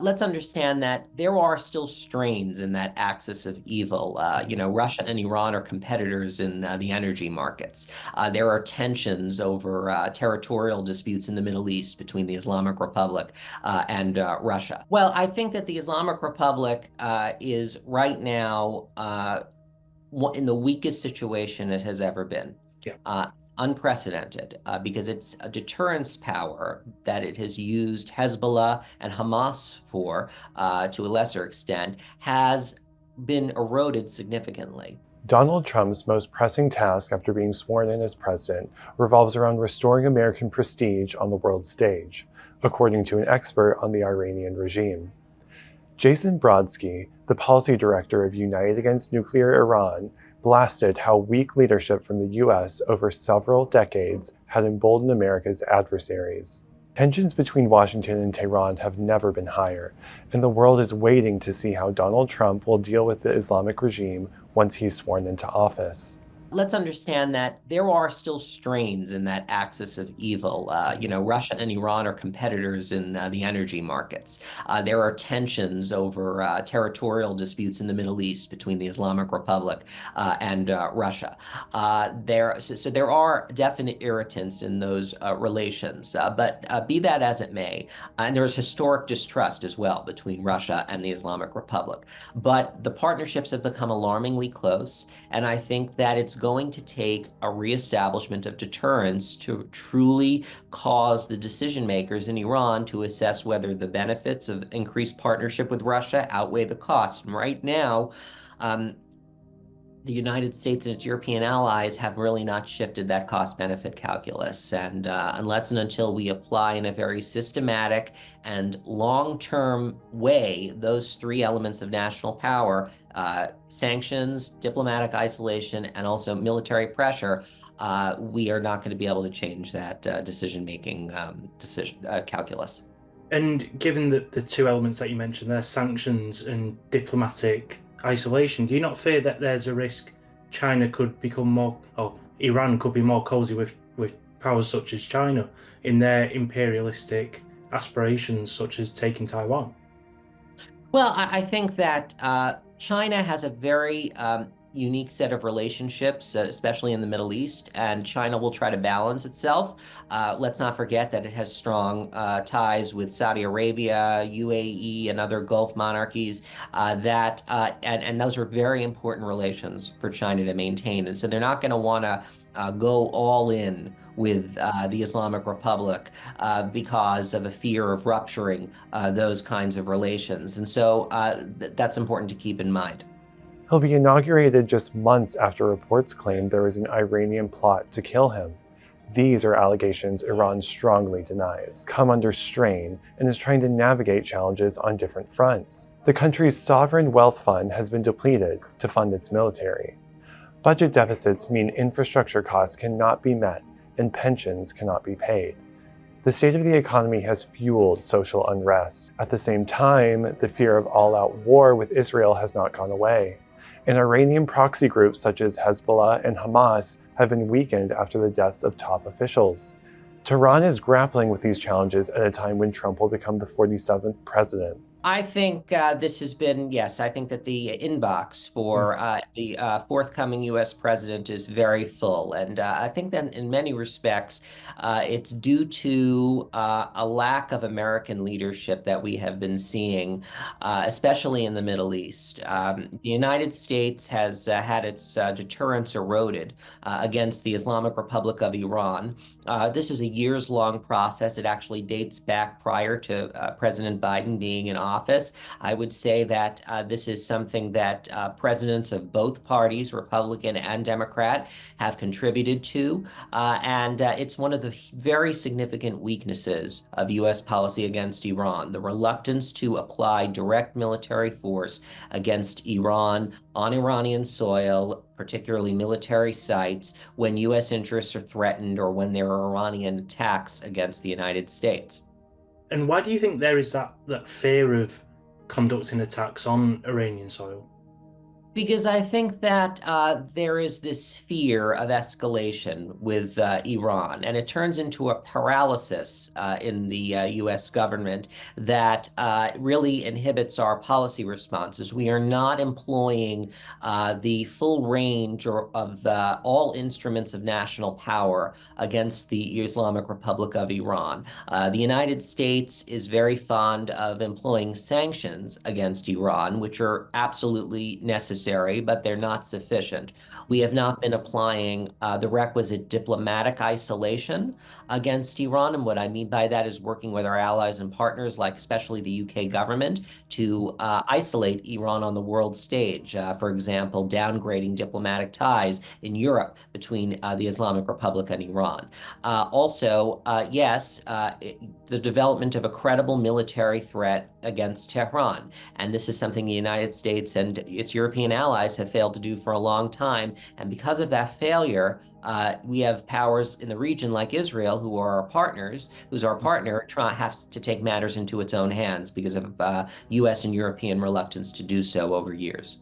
Let's understand that there are still strains in that axis of evil. Russia and Iran are competitors in the energy markets. There are tensions over territorial disputes in the Middle East between the Islamic Republic and Russia. Well, I think that the Islamic Republic is right now in the weakest situation it has ever been. Yeah. It's unprecedented because it's a deterrence power that it has used Hezbollah and Hamas for, to a lesser extent, has been eroded significantly. Donald Trump's most pressing task after being sworn in as president revolves around restoring American prestige on the world stage, according to an expert on the Iranian regime. Jason Brodsky, the policy director of United Against Nuclear Iran, blasted how weak leadership from the US over several decades had emboldened America's adversaries. Tensions between Washington and Tehran have never been higher, and the world is waiting to see how Donald Trump will deal with the Islamic regime once he's sworn into office. Let's understand that there are still strains in that axis of evil. Russia and Iran are competitors in the energy markets. There are tensions over territorial disputes in the Middle East between the Islamic Republic and Russia. So there are definite irritants in those relations. But be that as it may, and there is historic distrust as well between Russia and the Islamic Republic. But the partnerships have become alarmingly close. And I think that it's going to take a reestablishment of deterrence to truly cause the decision makers in Iran to assess whether the benefits of increased partnership with Russia outweigh the cost. And right now, um, the United States and its European allies have really not shifted that cost benefit calculus. And unless and until we apply in a very systematic and long term way those three elements of national power, sanctions, diplomatic isolation, and also military pressure, we are not going to be able to change that decision making decision calculus. And given the two elements that you mentioned there, sanctions and diplomatic isolation, do you not fear that there's a risk China could become more, or Iran could be more cozy with powers such as China in their imperialistic aspirations, such as taking Taiwan? Well, I think that China has a very unique set of relationships, especially in the Middle East, and China will try to balance itself. Let's not forget that it has strong ties with Saudi Arabia, UAE, and other Gulf monarchies and those are very important relations for China to maintain. And so they're not going to want to go all in with the Islamic Republic because of a fear of rupturing those kinds of relations. And so that's important to keep in mind. He'll be inaugurated just months after reports claimed there was an Iranian plot to kill him. These are allegations Iran strongly denies, come under strain, and is trying to navigate challenges on different fronts. The country's sovereign wealth fund has been depleted to fund its military. Budget deficits mean infrastructure costs cannot be met and pensions cannot be paid. The state of the economy has fueled social unrest. At the same time, the fear of all-out war with Israel has not gone away. And Iranian proxy groups such as Hezbollah and Hamas have been weakened after the deaths of top officials. Tehran is grappling with these challenges at a time when Trump will become the 47th president. I think this has been, yes, I think that the inbox for the forthcoming US president is very full. And I think that in many respects, it's due to a lack of American leadership that we have been seeing, especially in the Middle East. The United States has had its deterrence eroded against the Islamic Republic of Iran. This is a years-long process. It actually dates back prior to President Biden being in office. I would say that this is something that presidents of both parties, Republican and Democrat, have contributed to. And it's one of the very significant weaknesses of U.S. policy against Iran, the reluctance to apply direct military force against Iran on Iranian soil, particularly military sites, when U.S. interests are threatened or when there are Iranian attacks against the United States. And why do you think there is that fear of conducting attacks on Iranian soil? Because I think that there is this fear of escalation with Iran, and it turns into a paralysis in the US government that really inhibits our policy responses. We are not employing the full range of all instruments of national power against the Islamic Republic of Iran. The United States is very fond of employing sanctions against Iran, which are absolutely necessary, but they're not sufficient. We have not been applying the requisite diplomatic isolation against Iran. And what I mean by that is working with our allies and partners, like especially the UK government, to isolate Iran on the world stage. For example, downgrading diplomatic ties in Europe between the Islamic Republic and Iran. Also, yes, the development of a credible military threat against Tehran. And this is something the United States and its European allies have failed to do for a long time. And because of that failure, we have powers in the region like Israel, who are our partners, who's our partner, has to take matters into its own hands because of US and European reluctance to do so over years.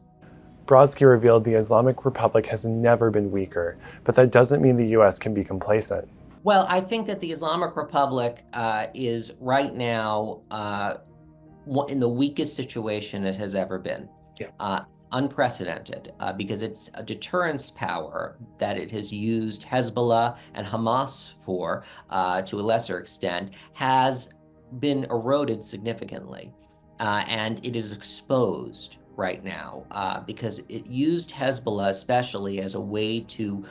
Brodsky revealed the Islamic Republic has never been weaker, but that doesn't mean the US can be complacent. Well, I think that the Islamic Republic is right now in the weakest situation it has ever been. Yeah. It's unprecedented because it's a deterrence power that it has used Hezbollah and Hamas for, to a lesser extent, has been eroded significantly. And it is exposed right now because it used Hezbollah especially as a way to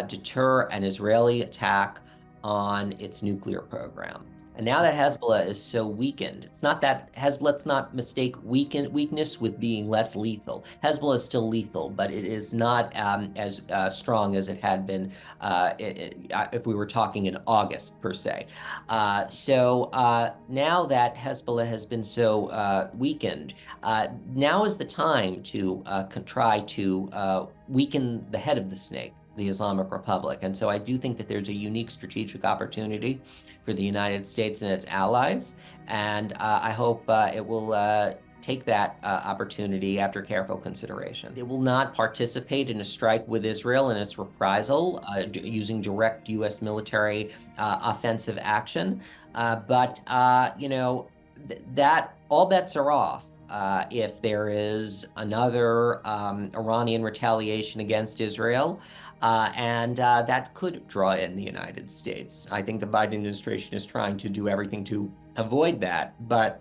deter an Israeli attack on its nuclear program. And now that Hezbollah is so weakened, it's not that let's not mistake weakness with being less lethal. Hezbollah is still lethal, but it is not as strong as it had been if we were talking in August, per se. So now that Hezbollah has been so weakened, now is the time to try to weaken the head of the snake, the Islamic Republic. And so I do think that there's a unique strategic opportunity for the United States and its allies. And I hope it will take that opportunity after careful consideration. It will not participate in a strike with Israel in its reprisal using direct U.S. military offensive action. But that all bets are off. If there is another Iranian retaliation against Israel, and that could draw in the United States. I think the Biden administration is trying to do everything to avoid that. But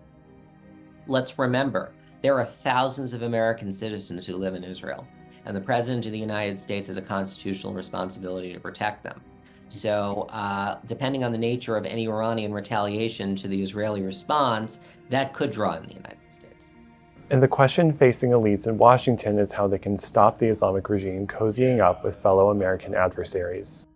let's remember, there are thousands of American citizens who live in Israel, and the President of the United States has a constitutional responsibility to protect them. So depending on the nature of any Iranian retaliation to the Israeli response, that could draw in the United States. And the question facing elites in Washington is how they can stop the Islamic regime cozying up with fellow American adversaries.